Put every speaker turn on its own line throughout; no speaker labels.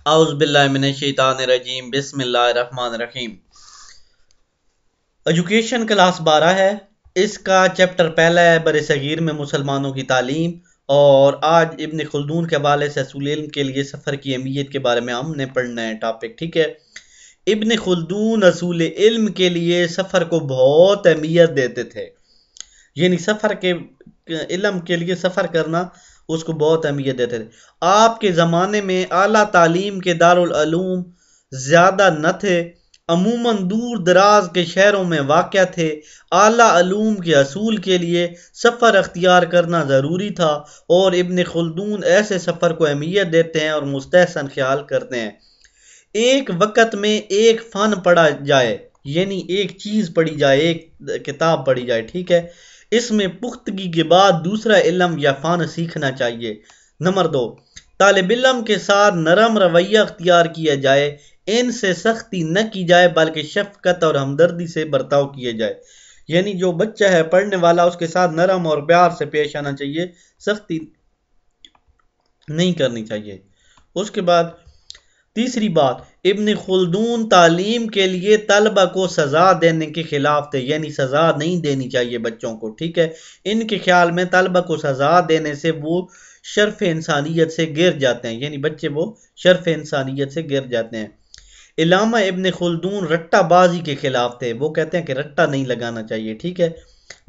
اعوذ باللہ من الشیطان الرجیم بسم اللہ الرحمن الرحیم۔ ایجوکیشن کلاس 12 ہے، اس کا چیپٹر پہلا ہے بر صغیر میں مسلمانوں کی تعلیم، اور آج ابن خلدون کے حوالے سے اصول علم کے لیے سفر کی اہمیت کے بارے میں ہم نے پڑھنا ہے ٹاپک، ٹھیک ہے۔ ابن خلدون اصول علم کے لیے سفر کو بہت اہمیت دیتے تھے، یعنی سفر کے علم کے لیے سفر کرنا اس کو بہت اہمیت دیتے تھے۔ آپ کے زمانے میں اعلیٰ تعلیم کے دارالعلوم زیادہ نہ تھے، عموماً دور دراز کے شہروں میں واقع تھے۔ اعلیٰ علوم کے حصول کے لیے سفر اختیار کرنا ضروری تھا، اور ابن خلدون ایسے سفر کو اہمیت دیتے ہیں اور مستحسن خیال کرتے ہیں۔ ایک وقت میں ایک فن پڑھا جائے، یعنی ایک چیز پڑھی جائے، ایک کتاب پڑھی جائے، ٹھیک ہے۔ اس میں پختگی کے بعد دوسرا علم یا فن سیکھنا چاہیے۔ نمبر 2، طالب علم کے ساتھ نرم رویہ اختیار کیا جائے، ان سے سختی نہ کی جائے بلکہ شفقت اور ہمدردی سے برتاؤ کیے جائے، یعنی جو بچہ ہے پڑھنے والا اس کے ساتھ نرم اور پیار سے پیش آنا چاہیے، سختی نہیں کرنی چاہیے۔ اس کے بعد تیسری بات، ابن خلدون تعلیم کے لیے طلبہ کو سزا دینے کے خلاف تھے، یعنی سزا نہیں دینی چاہیے بچوں کو، ٹھیک ہے۔ ان کے خیال میں طلبہ کو سزا دینے سے وہ شرف انسانیت سے گر جاتے ہیں، یعنی بچے وہ شرف انسانیت سے گر جاتے ہیں۔ علامہ ابن خلدون رٹا بازی کے خلاف تھے، وہ کہتے ہیں کہ رٹا نہیں لگانا چاہیے، ٹھیک ہے۔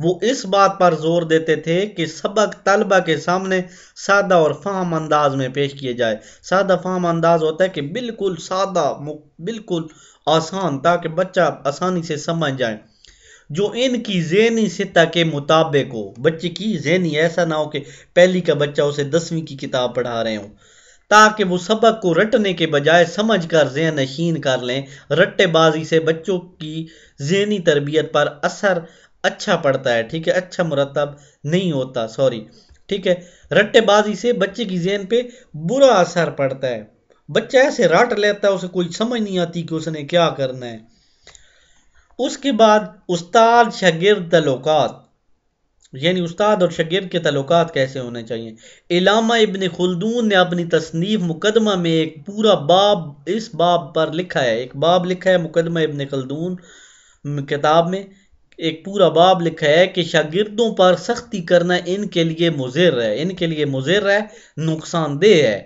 وہ اس بات پر زور دیتے تھے کہ سبق طلبہ کے سامنے سادہ اور فہم انداز میں پیش کیے جائے۔ سادہ فہم انداز ہوتا ہے کہ بالکل سادہ، بالکل آسان، تاکہ بچہ آسانی سے سمجھ جائے، جو ان کی ذہنی سطح کے مطابق ہو۔ بچے کی ذہنی ایسا نہ ہو کہ پہلی کا بچہ اسے 10ویں کی کتاب پڑھا رہے ہوں، تاکہ وہ سبق کو رٹنے کے بجائے سمجھ کر ذہن نشین کر لیں۔ رٹے بازی سے بچوں کی ذہنی تربیت پر اثر اچھا پڑتا ہے، ٹھیک ہے، اچھا مرتب نہیں ہوتا، ٹھیک ہے۔ رٹے بازی سے بچے کی ذہن پہ برا اثر پڑتا ہے، بچہ ایسے رٹ لیتا ہے، اسے کوئی سمجھ نہیں آتی کہ اس نے کیا کرنا ہے۔ اس کے بعد استاد شاگرد تعلقات، یعنی استاد اور شاگرد کے تعلقات کیسے ہونے چاہیے۔ علامہ ابن خلدون نے اپنی تصنیف مقدمہ میں ایک پورا باب اس باب پر لکھا ہے، ایک باب لکھا ہے مقدمہ ابن خلدون کتاب میں، ایک پورا باب لکھا ہے کہ شاگردوں پر سختی کرنا ان کے لیے مضر ہے، نقصان دہ ہے۔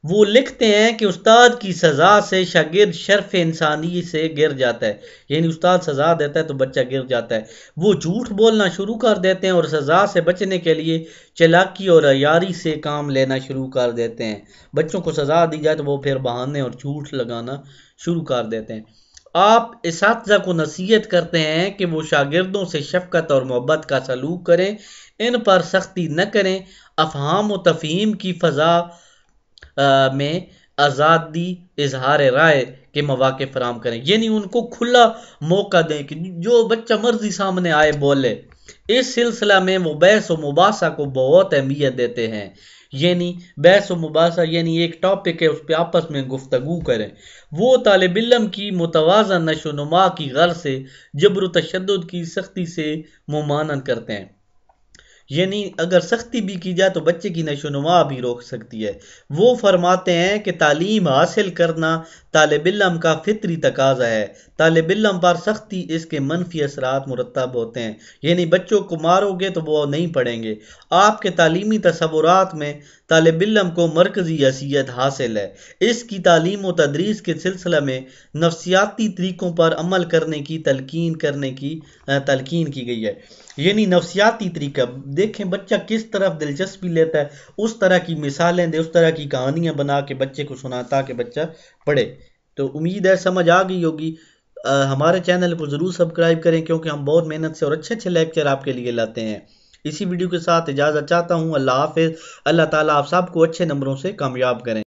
وہ لکھتے ہیں کہ استاد کی سزا سے شاگرد شرف انسانی سے گر جاتا ہے، یعنی استاد سزا دیتا ہے تو بچہ گر جاتا ہے۔ وہ جھوٹ بولنا شروع کر دیتے ہیں اور سزا سے بچنے کے لیے چالاکی اور عیاری سے کام لینا شروع کر دیتے ہیں۔ بچوں کو سزا دی جائے تو وہ پھر بہانے اور جھوٹ لگانا شروع کر دیتے ہیں۔ آپ اساتذہ کو نصیحت کرتے ہیں کہ وہ شاگردوں سے شفقت اور محبت کا سلوک کریں، ان پر سختی نہ کریں، افہام و تفہیم کی فضا میں آزادی اظہار رائے کے مواقع فراہم کریں، یعنی ان کو کھلا موقع دیں کہ جو بچہ مرضی سامنے آئے بولے۔ اس سلسلہ میں وہ بحث و مباحثہ کو بہت اہمیت دیتے ہیں، یعنی بحث و مباحثہ یعنی ایک ٹاپک ہے، اس پہ آپس میں گفتگو کریں۔ وہ طالب علم کی متوازن نشو و نما کی غرض سے جبر و تشدد کی سختی سے ممانعت کرتے ہیں، یعنی اگر سختی بھی کی جائے تو بچے کی نشو و نما بھی روک سکتی ہے۔ وہ فرماتے ہیں کہ تعلیم حاصل کرنا طالب علم کا فطری تقاضا ہے، طالب علم پر سختی اس کے منفی اثرات مرتب ہوتے ہیں، یعنی بچوں کو مارو گے تو وہ نہیں پڑھیں گے۔ آپ کے تعلیمی تصورات میں طالب علم کو مرکزی حیثیت حاصل ہے۔ اس کی تعلیم و تدریس کے سلسلہ میں نفسیاتی طریقوں پر عمل کرنے کی تلقین کی گئی ہے، یعنی نفسیاتی طریقہ دیکھیں بچہ کس طرف دلچسپی لیتا ہے، اس طرح کی مثالیں دے، اس طرح کی کہانیاں بنا کے بچے کو سنا تاکہ بچہ پڑھے۔ تو امید ہے سمجھ آ گئی ہوگی۔ ہمارے چینل کو ضرور سبسکرائب کریں، کیونکہ ہم بہت محنت سے اور اچھے لیکچر آپ کے لیے لاتے ہیں۔ اسی ویڈیو کے ساتھ اجازت چاہتا ہوں، اللہ حافظ۔ اللہ تعالیٰ آپ سب کو اچھے نمبروں سے کامیاب کریں۔